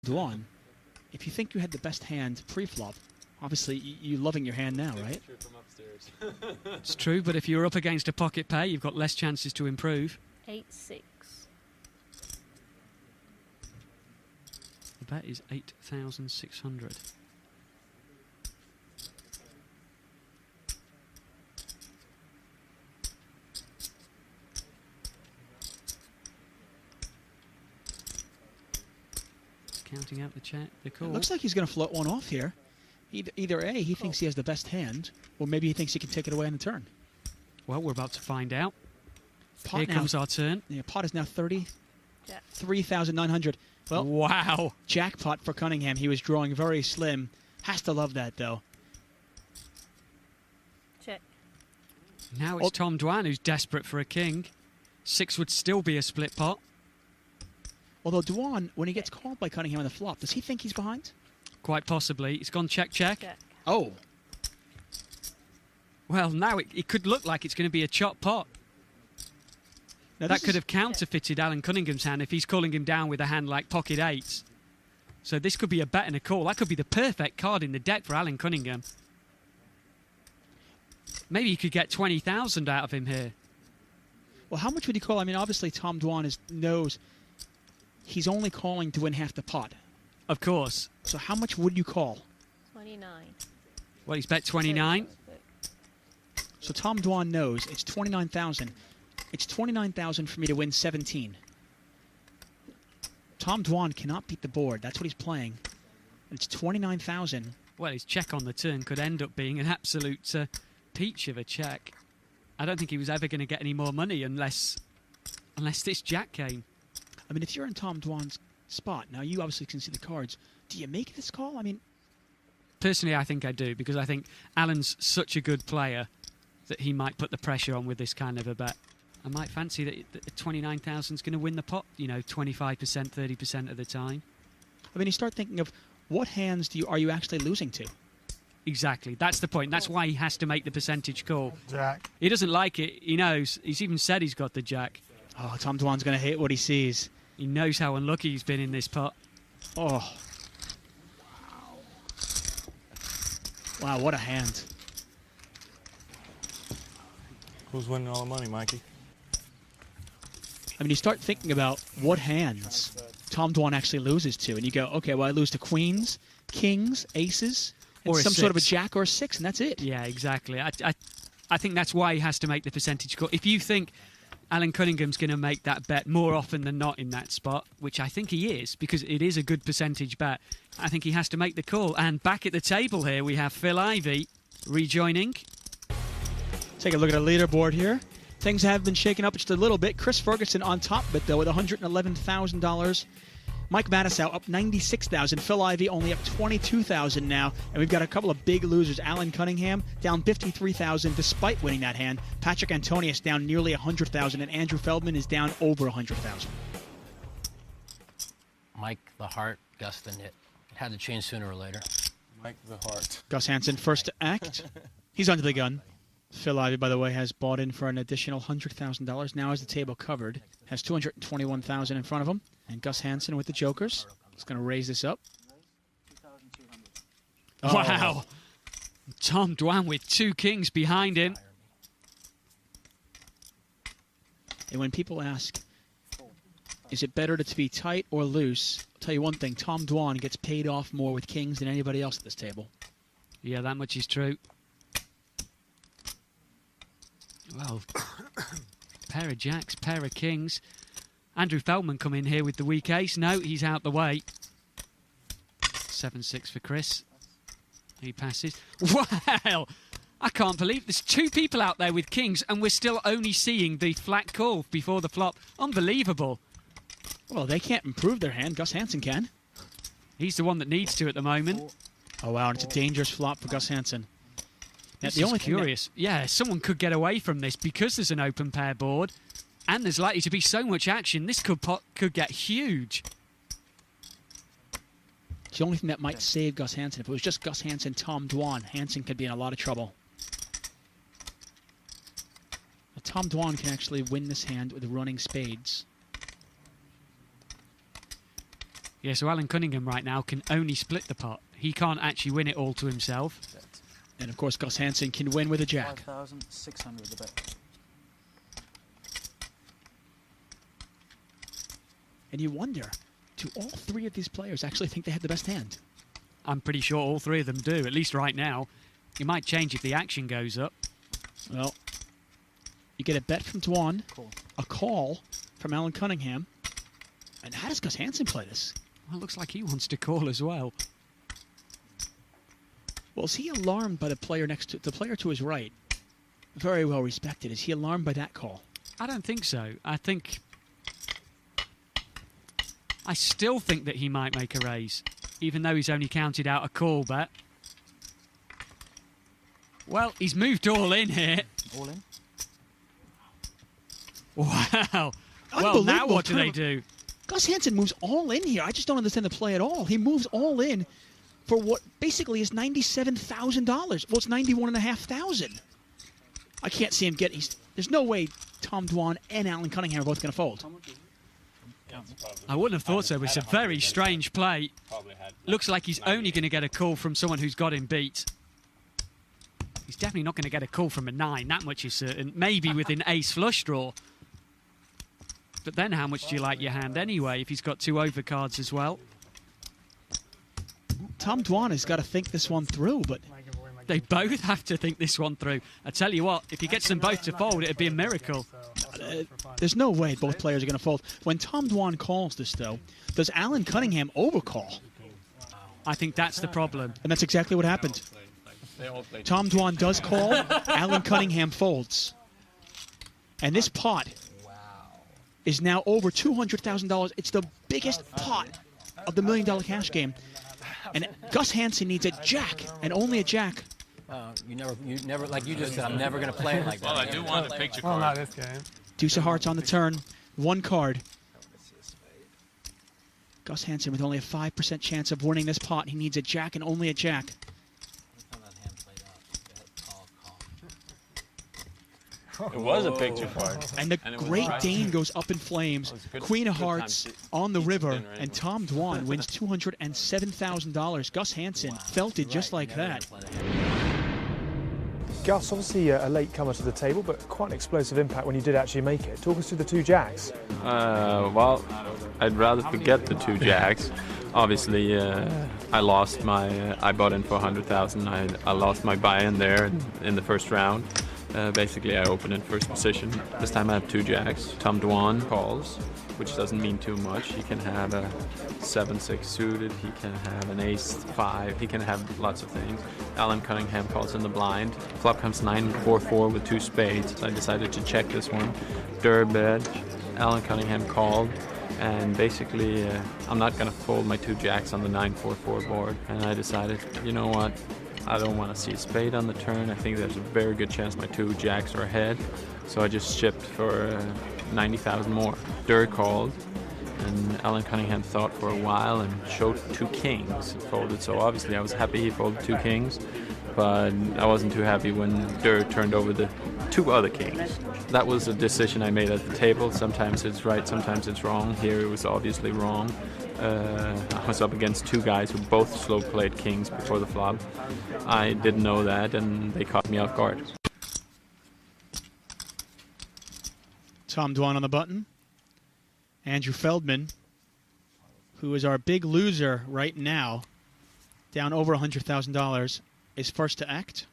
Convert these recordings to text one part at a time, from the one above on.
Dwan, if you think you had the best hand pre-flop, obviously you're loving your hand now, right? It's true, but if you're up against a pocket pair, you've got less chances to improve. 8-6. The bet is 8,600. Counting out the call. It looks like he's going to float one off here. Either A, he thinks he has the best hand, or maybe he thinks he can take it away on the turn. Well, we're about to find out. Pot Here now, comes our turn. Yeah, pot is now Jack. 3,900. Well, wow. Jackpot for Cunningham. He was drawing very slim. Has to love that, though. Check. Now it's Tom Dwan who's desperate for a king. 6 would still be a split pot. Although Dwan, when he gets called by Cunningham on the flop, does he think he's behind? Quite possibly. It's gone check, check. Check. Oh. Well, now it could look like it's going to be a chop pot. Now That could have counterfeited Alan Cunningham's hand if he's calling him down with a hand like pocket eights. So this could be a bet and a call. That could be the perfect card in the deck for Alan Cunningham. Maybe you could get 20,000 out of him here. Well, how much would he call? I mean, obviously Tom Dwan knows he's only calling to win half the pot. Of course. So how much would you call? 29. Well, he's bet 29. So Tom Dwan knows it's 29,000. It's 29,000 for me to win 17. Tom Dwan cannot beat the board. That's what he's playing. It's 29,000. Well, his check on the turn could end up being an absolute peach of a check. I don't think he was ever going to get any more money unless this jack came. I mean, if you're in Tom Dwan's spot, now you obviously can see the cards. Do you make this call? I mean, personally, I think I do, because I think Alan's such a good player that he might put the pressure on with this kind of a bet. I might fancy that 29,000 is going to win the pot, 25%, 30% of the time. I mean, you start thinking of what hands are you actually losing to? Exactly. That's the point. That's why he has to make the percentage call. Jack. He doesn't like it. He knows. He's even said he's got the jack. Oh, Tom Dwan's going to hate what he sees. He knows how unlucky he's been in this pot. Oh. Wow, what a hand. Who's winning all the money, Mikey? I mean, you start thinking about what hands Tom Dwan actually loses to, and you go, okay, well, I lose to queens, kings, aces, and Or a some sort of a six. jack or a 6, and that's it. Yeah, exactly. I think that's why he has to make the percentage call. If you think Alan Cunningham's going to make that bet more often than not in that spot, which I think he is, because it is a good percentage bet, I think he has to make the call. And back at the table here, we have Phil Ivey rejoining. Take a look at the leaderboard here. Things have been shaken up just a little bit. Chris Ferguson on top of it, though, with $111,000. Mike Matusow up $96,000. Phil Ivey only up $22,000 now. And we've got a couple of big losers. Alan Cunningham down $53,000 despite winning that hand. Patrick Antonius down nearly $100,000. And Andrew Feldman is down over $100,000. Mike the Heart, Gus the Nit. It had to change sooner or later. Mike the Heart. Gus Hansen first to act. He's under the gun. Phil Ivey, by the way, has bought in for an additional $100,000. Now has the table covered. Has $221,000 in front of him. And Gus Hansen with the jokers. He's going to raise this up. Oh. Wow. Tom Dwan with 2 kings behind him. And when people ask, is it better to be tight or loose? I'll tell you one thing. Tom Dwan gets paid off more with kings than anybody else at this table. Yeah, that much is true. Well, pair of jacks, pair of kings. Andrew Feldman come in here with the weak ace. No, he's out the way. 7-6 for Chris. He passes. Well, I can't believe there's 2 people out there with kings and we're still only seeing the flat call before the flop. Unbelievable. Well, they can't improve their hand. Gus Hansen can. He's the one that needs to at the moment. Oh, wow, and it's a dangerous flop for Gus Hansen. This is curious. Yeah, someone could get away from this because there's an open pair board and there's likely to be so much action. This could get huge. It's the only thing that might save Gus Hansen. If it was just Gus Hansen, Tom Dwan, Hansen could be in a lot of trouble. But Tom Dwan can actually win this hand with running spades. Yeah, so Alan Cunningham right now can only split the pot. He can't actually win it all to himself. And of course, Gus Hansen can win with a jack. 5,600 the bet. And you wonder, do all three of these players actually think they have the best hand? I'm pretty sure all three of them do, at least right now. It might change if the action goes up. Well, you get a bet from Dwan, Cool. a call from Alan Cunningham. And how does Gus Hansen play this? Well, it looks like he wants to call as well. Well, is he alarmed by the player to his right? Very well respected. Is he alarmed by that call? I don't think so. I still think that he might make a raise, even though he's only counted out a call bet. Well, he's moved all in here. All in? Wow. Well, now what do they do? Gus Hansen moves all in here. I just don't understand the play at all. He moves all in for what basically is $97,000. Well, it's $91,500. I can't see him get. There's no way Tom Dwan and Alan Cunningham are both going to fold. I wouldn't have thought so, but it's a very strange play. Looks like he's only going to get a call from someone who's got him beat. He's definitely not going to get a call from a 9, that much is certain. Maybe with an ace flush draw. But then how much do you like your hand anyway if he's got 2 overcards as well? Tom Dwan has got to think this one through, but they both have to think this one through. I tell you what, if he gets them both to fold, it'd be a miracle. There's no way both players are going to fold. When Tom Dwan calls this, though, does Alan Cunningham overcall? I think that's the problem. And that's exactly what happened. Tom Dwan does call, Alan Cunningham folds. And this pot is now over $200,000. It's the biggest pot of the $1 million cash game. And Gus Hansen needs a jack, and only a jack. You never, like you just said, I'm never going to play it like that. Well, I do want a picture Well, card. not this game. Deuce of hearts on the turn, 1 card. Gus Hansen with only a 5% chance of winning this pot. He needs a jack and only a jack. It was a picture card. And the Great Dane goes up in flames. Queen of Hearts on the river, and Tom Dwan wins $207,000. Gus Hansen felt it just like that. Gus, obviously a late comer to the table, but quite an explosive impact when you did actually make it. Talk us through the 2 jacks. Well, I'd rather forget the 2 jacks. Obviously, I lost my. I bought in for 100,000. I lost my buy-in there in the first round. Basically, I opened in first position. This time I have 2 jacks. Tom Dwan calls, which doesn't mean too much. He can have a 7-6 suited. He can have an ace-5. He can have lots of things. Alan Cunningham calls in the blind. Flop comes 9-4-4 with 2 spades. I decided to check this one. Bet. Alan Cunningham called. And basically, I'm not going to fold my 2 jacks on the 9-4-4 board. And I decided, you know what? I don't want to see a spade on the turn. I think there's a very good chance my 2 jacks are ahead. So I just shipped for 90,000 more. Called, and Alan Cunningham thought for a while and showed 2 kings. Folded, so obviously I was happy he folded 2 kings, but I wasn't too happy when turned over the 2 other kings. That was a decision I made at the table. Sometimes it's right, sometimes it's wrong. Here it was obviously wrong. I was up against 2 guys who both slow played kings before the flop. I didn't know that, and they caught me off guard. Tom Dwan on the button. Andrew Feldman, who is our big loser right now, down over $100,000, is first to act.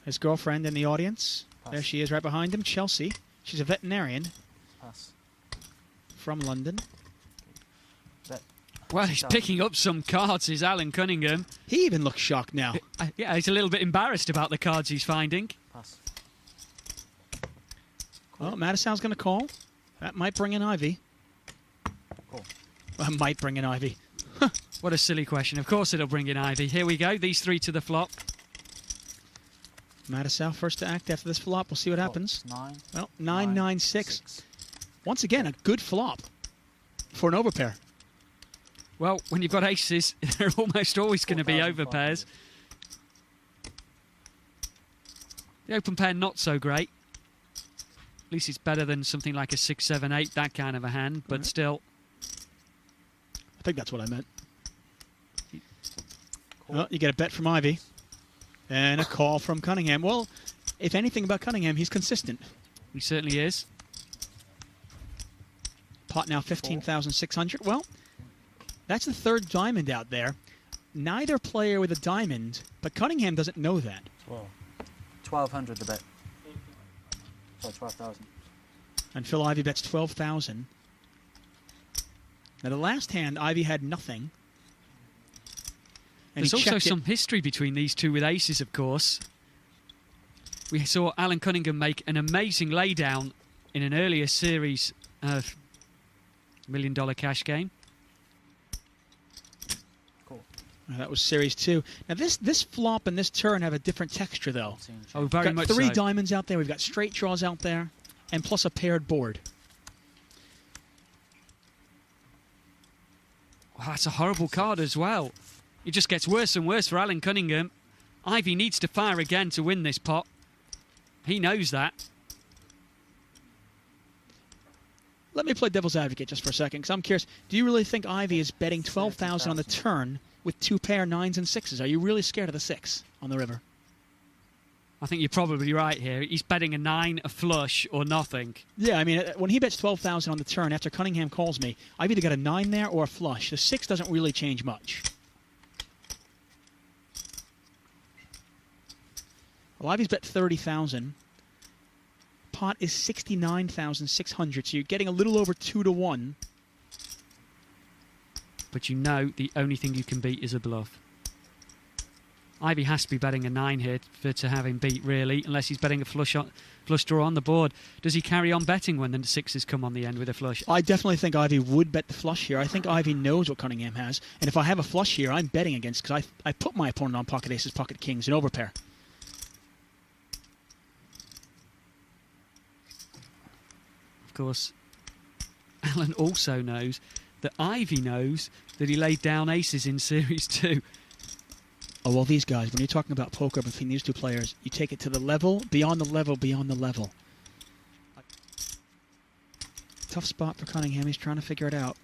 His girlfriend in the audience. Pass. There she is right behind him, Chelsea. She's a veterinarian Pass. from London. Bet. Well, he's picking up some cards, is Alan Cunningham. He even looks shocked now. Yeah, he's a little bit embarrassed about the cards he's finding. Pass. Well, Matusow's going to call. That might bring in Ivey. Cool. That might bring in Ivey. What a silly question. Of course it'll bring in Ivey. Here we go. These 3 to the flop. Matusow first to act after this flop. We'll see what happens. 9. Well, 9-9-6. Once again, a good flop for an overpair. Well, when you've got aces, they're almost always going to be overpairs. The open pair, not so great. At least it's better than something like a 6-7-8, that kind of a hand, but still. think that's what I meant. Well, you get a bet from Ivey. And a call from Cunningham. Well, if anything about Cunningham, he's consistent. He certainly is. Pot now 15,600. Well, that's the third diamond out there. Neither player with a diamond, but Cunningham doesn't know that. 1,200 the bet. Sorry, 12,000. And Phil Ivey bets 12,000. Now, the last hand, Ivey had nothing. And There's he also checked it. some history between these two with aces, of course. We saw Alan Cunningham make an amazing laydown in an earlier series of $1 Million Cash Game. Cool. That was series 2. Now, this flop and this turn have a different texture, though. Oh, very We've much got 3 so. diamonds out there. We've got straight draws out there. And plus a paired board. Wow, that's a horrible card as well. It just gets worse and worse for Alan Cunningham. Ivey needs to fire again to win this pot. He knows that. Let me play devil's advocate just for a second, because I'm curious. Do you really think Ivey is betting 12,000 on the turn with 2 pair 9s and 6s? Are you really scared of the 6 on the river? I think you're probably right here. He's betting a 9, a flush, or nothing. Yeah, I mean, when he bets 12,000 on the turn after Cunningham calls me, I've either got a 9 there or a flush. The 6 doesn't really change much. Well, Ivey's bet 30,000. Pot is 69,600, so you're getting a little over 2 to 1. But you know the only thing you can beat is a bluff. Ivey has to be betting a 9 here to have him beat, really, unless he's betting a flush draw on the board. Does he carry on betting when the 6s come on the end with a flush? I definitely think Ivey would bet the flush here. I think Ivey knows what Cunningham has, and if I have a flush here, I'm betting against, because I put my opponent on pocket aces, pocket kings, and overpair. Of course, Alan also knows that Ivey knows that he laid down aces in Series 2. Oh, well, these guys, when you're talking about poker between these two players, you take it to the level, beyond the level, beyond the level. Tough spot for Cunningham. He's trying to figure it out.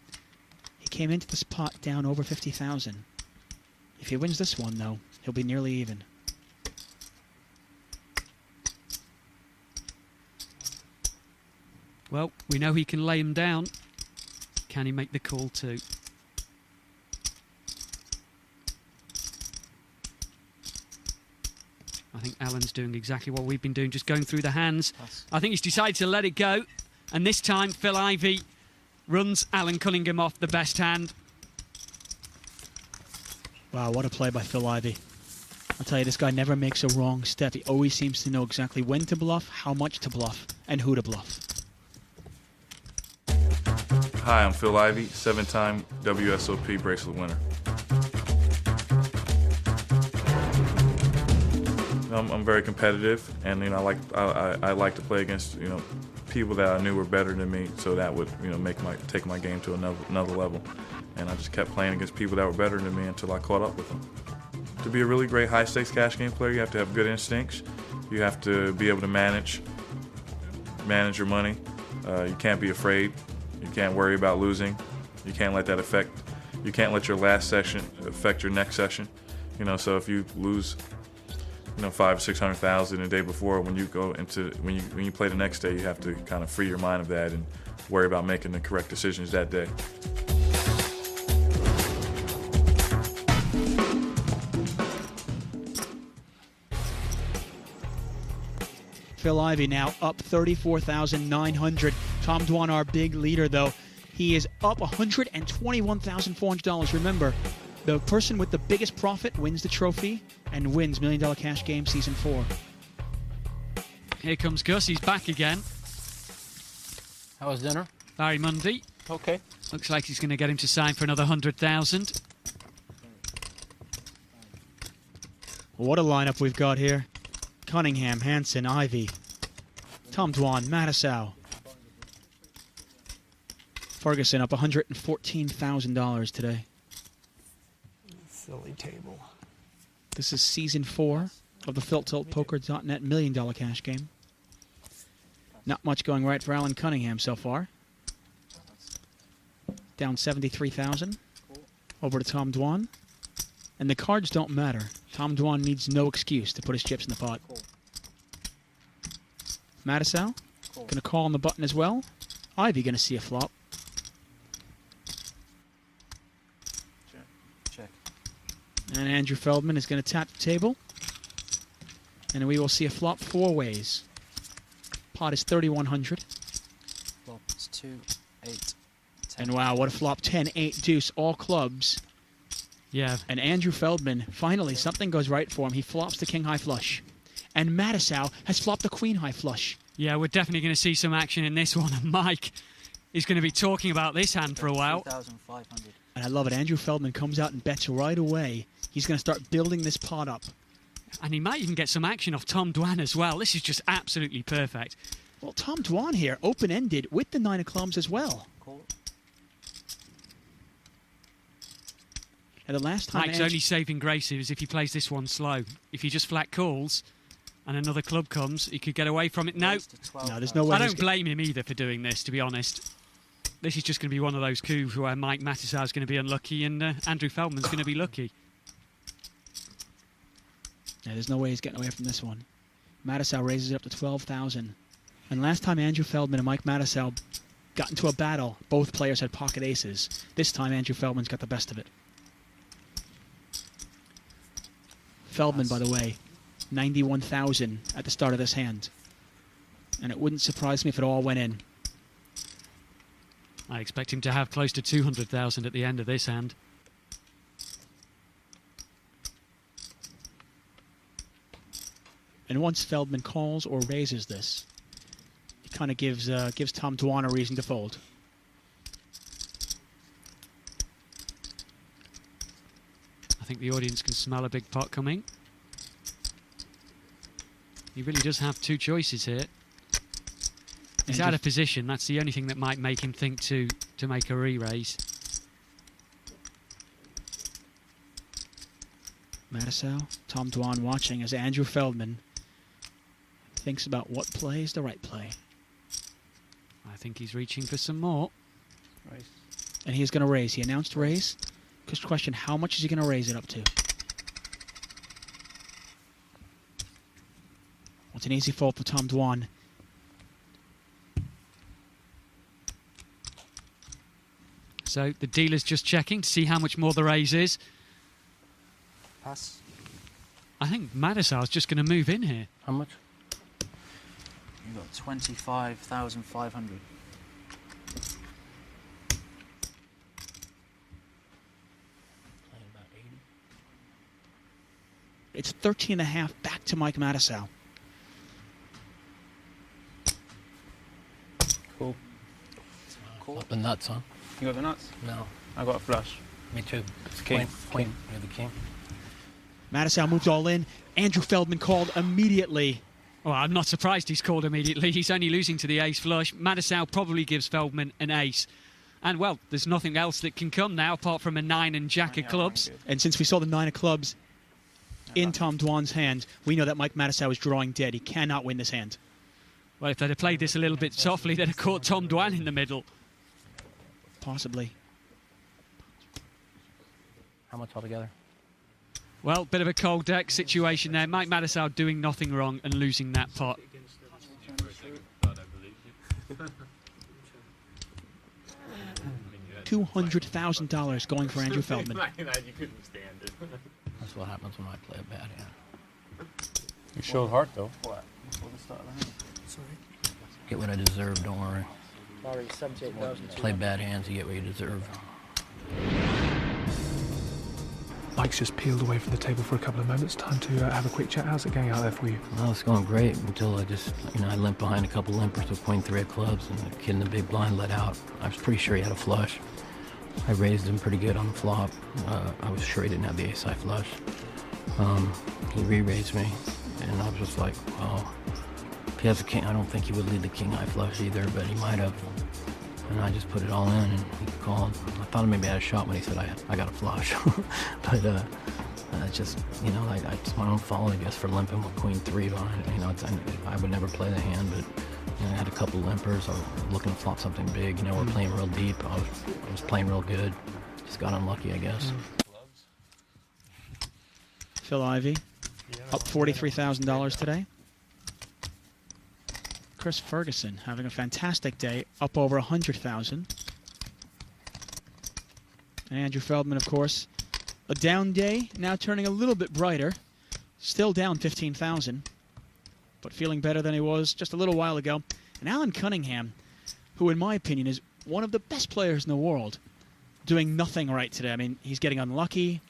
He came into this pot down over 50,000. If he wins this one, though, he'll be nearly even. Well, we know he can lay him down. Can he make the call too? I think Alan's doing exactly what we've been doing, just going through the hands. I think he's decided to let it go. And this time, Phil Ivey runs Alan Cunningham off the best hand. Wow, what a play by Phil Ivey. I'll tell you, this guy never makes a wrong step. He always seems to know exactly when to bluff, how much to bluff, and who to bluff. Hi, I'm Phil Ivey, 7-time WSOP bracelet winner. I'm very competitive, and I like to play against people that I knew were better than me, so that would take my game to another level. And I just kept playing against people that were better than me until I caught up with them. To be a really great high stakes cash game player, you have to have good instincts. You have to be able to manage your money. You can't be afraid. You can't worry about losing. You can't let that affect. You can't let your last session affect your next session. So if you lose, $500,000 or $600,000 the day before, when you play the next day, you have to kind of free your mind of that and worry about making the correct decisions that day. Phil Ivey now up 34,900. Tom Dwan, our big leader, though, he is up $121,400. Remember, the person with the biggest profit wins the trophy and wins $1 Million Cash Game Season 4. Here comes Gus. He's back again. How was dinner? Barry Mundy. Okay. Looks like he's going to get him to sign for another 100,000. What a lineup we've got here. Cunningham, Hansen, Ivey, Tom Dwan, Matusow. Ferguson up $114,000 today. Silly table. This is Season 4 of the FiltTiltPoker.net $1 Million Cash Game. Not much going right for Alan Cunningham so far. Down 73,000. Cool. Over to Tom Dwan. And the cards don't matter. Tom Dwan needs no excuse to put his chips in the pot. Cool. Matusow Cool. going to call on the button as well. Ivey going to see a flop. Check. And Andrew Feldman is going to tap the table. And we will see a flop 4 ways. Pot is 3,100. Flop is 2, 8, 10. And wow, what a flop. 10, 8, deuce, all clubs. Yeah. And Andrew Feldman, finally, something goes right for him. He flops the king high flush. And Matusow has flopped the queen high flush. Yeah, we're definitely going to see some action in this one. And Mike is going to be talking about this hand for a while. 3,500. And I love it. Andrew Feldman comes out and bets right away. He's going to start building this pot up. And he might even get some action off Tom Dwan as well. This is just absolutely perfect. Well, Tom Dwan here, open-ended with the 9 of clubs as well. Cool. And the last time Mike's only saving grace is if he plays this one slow. If he just flat calls and another club comes, he could get away from it. No, Raise to 12,000. No, there's no way. I don't blame him either for doing this, to be honest. This is just going to be one of those coups where Mike Matusow is going to be unlucky and Andrew Feldman's going to be lucky. Yeah, there's no way he's getting away from this one. Matusow raises it up to 12,000. And last time Andrew Feldman and Mike Matusow got into a battle, both players had pocket aces. This time Andrew Feldman's got the best of it. Feldman, by the way, 91,000 at the start of this hand. And it wouldn't surprise me if it all went in. I expect him to have close to 200,000 at the end of this hand. And once Feldman calls or raises this, it kind of gives Tom Dwan a reason to fold. I think the audience can smell a big pot coming. He really does have 2 choices here. He's out of position. That's the only thing that might make him think to make a re-raise. Matusow, Tom Dwan watching as Andrew Feldman thinks about what play is the right play. I think he's reaching for some more. Raise. And he is going to raise. He announced raise. Just question, how much is he going to raise it up to? Well, it's an easy fold for Tom Dwan. So the dealer's just checking to see how much more the raise is. Pass. I think Matusow's just going to move in here. How much? You got 25,500. Playing about 80. It's 13.5 back to Mike Matusow. Cool. Cool. Up the nuts, huh? You got the nuts? No. I got a flush. Me too. It's king. Queen. You're the king. Matusow moves all in. Andrew Feldman called immediately. Well, I'm not surprised he's called immediately. He's only losing to the ace flush. Matusow probably gives Feldman an ace. And, well, there's nothing else that can come now apart from a 9 and jack of clubs. And since we saw the 9 of clubs in Tom Dwan's hand, we know that Mike Matusow is drawing dead. He cannot win this hand. Well, if they'd have played this a little bit softly, they'd have caught Tom Dwan in the middle. Possibly. How much altogether? Well, bit of a cold deck situation there. Mike Matusow doing nothing wrong and losing that pot. $200,000 going for Andrew Feldman. You couldn't stand it. That's what happens when I play a bad hand. You showed heart though. What? Before the start of the hand. Get what I deserve, don't worry. Larry, 78,000. Play bad hands, you get what you deserve. Mike's just peeled away from the table for a couple of moments. Time to have a quick chat. How's it going out there for you? Well, it's going great until I just, I limped behind a couple limpers with queen 3 of clubs and the kid in the big blind let out. I was pretty sure he had a flush. I raised him pretty good on the flop. I was sure he didn't have the ace high flush. He re-raised me and I was just like, oh, if he has a king, I don't think he would lead the king high flush either, but he might have. And I just put it all in and he called. I thought maybe I had a shot when he said I got a flush. But just, it's my own fault, I guess, for limping with queen 3 behind. I would never play the hand, but I had a couple limpers. I was looking to flop something big. We're playing real deep. I was playing real good. Just got unlucky, I guess. Phil Ivey, up $43,000 today. Chris Ferguson having a fantastic day, up over 100,000. And Andrew Feldman, of course, a down day, now turning a little bit brighter. Still down 15,000, but feeling better than he was just a little while ago. And Alan Cunningham, who in my opinion is one of the best players in the world, doing nothing right today. I mean, he's getting unlucky,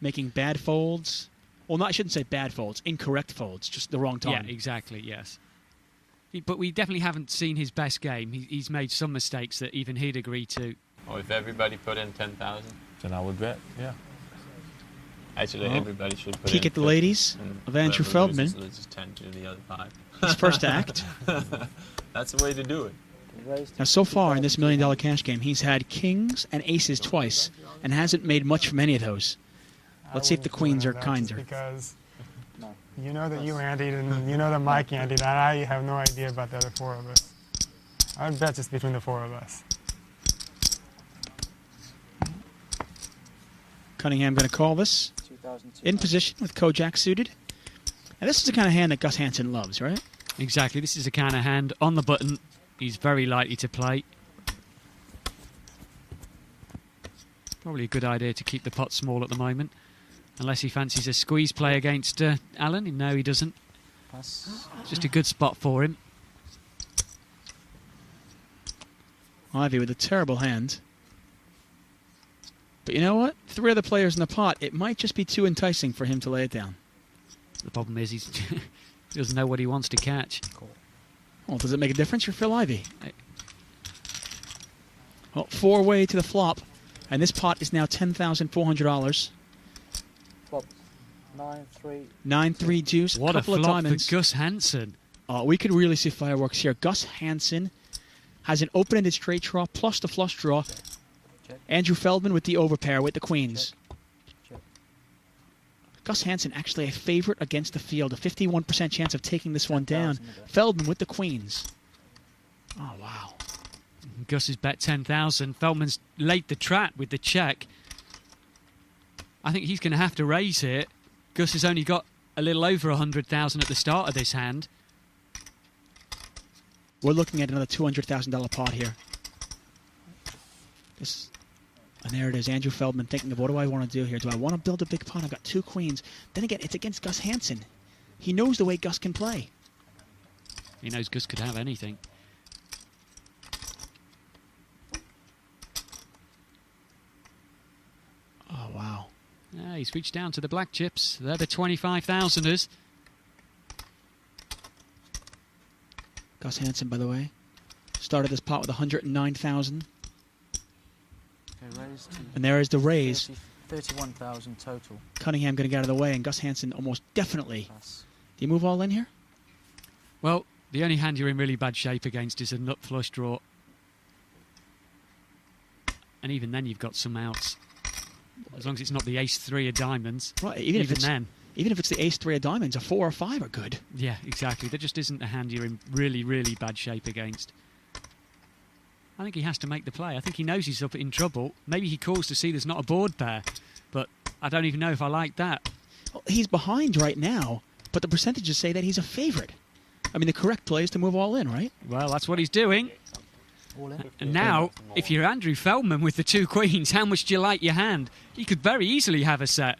making bad folds. Well, no, I shouldn't say bad folds, incorrect folds, just the wrong time. Yeah, exactly, yes. But we definitely haven't seen his best game. He's made some mistakes that even he'd agree to. Oh, if everybody put in 10,000, then I would bet, yeah. Actually, Well, everybody should put peek in at the ladies of Andrew whoever Feldman. loses 10 to the other 5. His first act. That's the way to do it. Now, so far in this $1 million cash game, he's had kings and aces twice and hasn't made much from any of those. Let's see if the queens are kinder. Because you know that you andied and you know that Mike andied. I have no idea about the other 4 of us. I would bet it's between the 4 of us. Cunningham going to call this. In position with Kojak suited. And this is the kind of hand that Gus Hansen loves, right? Exactly. This is the kind of hand on the button he's very likely to play. Probably a good idea to keep the pot small at the moment. Unless he fancies a squeeze play against Alan. No, he doesn't. Pass. Just a good spot for him. Ivey with a terrible hand. But you know what? 3 other players in the pot, it might just be too enticing for him to lay it down. The problem is he doesn't know what he wants to catch. Well, does it make a difference for Phil Ivey? Well, 4-way to the flop. And this pot is now $10,400. Flop. 9-3. 9-3 deuce. What a couple of flop diamonds. for Gus Hansen. We could really see fireworks here. Gus Hansen has an open-ended straight draw plus the flush draw. Andrew Feldman with the overpair with the queens. Gus Hansen actually a favorite against the field. A 51% chance of taking this one down. Feldman with the queens. Oh, wow. Gus has bet 10,000. Feldman's laid the trap with the check. I think he's going to have to raise it. Gus has only got a little over 100,000 at the start of this hand. We're looking at another $200,000 pot here. And there it is, Andrew Feldman thinking of what do I want to do here? Do I want to build a big pot? I've got 2 queens. Then again, it's against Gus Hansen. He knows the way Gus can play. He knows Gus could have anything. Oh, wow. Yeah, he's reached down to the black chips. They're the 25,000ers. Gus Hansen, by the way, started this pot with 109,000. Okay, raise to And there is the raise. 31,000 total. Cunningham going to get out of the way, and Gus Hansen almost definitely. Pass. Do you move all in here? Well, the only hand you're in really bad shape against is a nut flush draw. And even then you've got some outs. As long as it's not the ace-3 of diamonds. Right, even if it's the ace-3 of diamonds, a 4 or 5 are good. Yeah, exactly. There just isn't a hand you're in really, really bad shape against. I think he has to make the play. I think he knows he's up in trouble. Maybe he calls to see there's not a board pair. But I don't even know if I like that. Well, he's behind right now, but the percentages say that he's a favorite. I mean, the correct play is to move all in, right? Well, that's what he's doing. All in. And now, if you're Andrew Feldman with the 2 queens, how much do you like your hand? He could very easily have a set.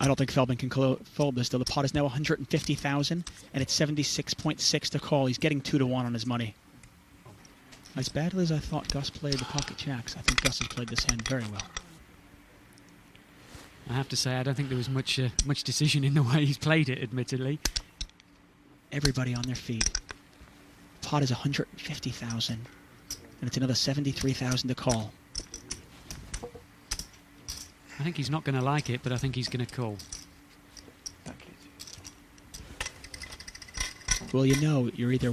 I don't think Feldman can fold this, though. The pot is now 150,000, and it's 76.6 to call. He's getting 2 to 1 on his money. As badly as I thought Gus played the pocket jacks, I think Gus has played this hand very well. I have to say, I don't think there was much decision in the way he's played it, admittedly. Everybody on their feet. Pot is 150,000, and it's another 73,000 to call. I think he's not going to like it, but I think he's going to call. Well, you know, you're either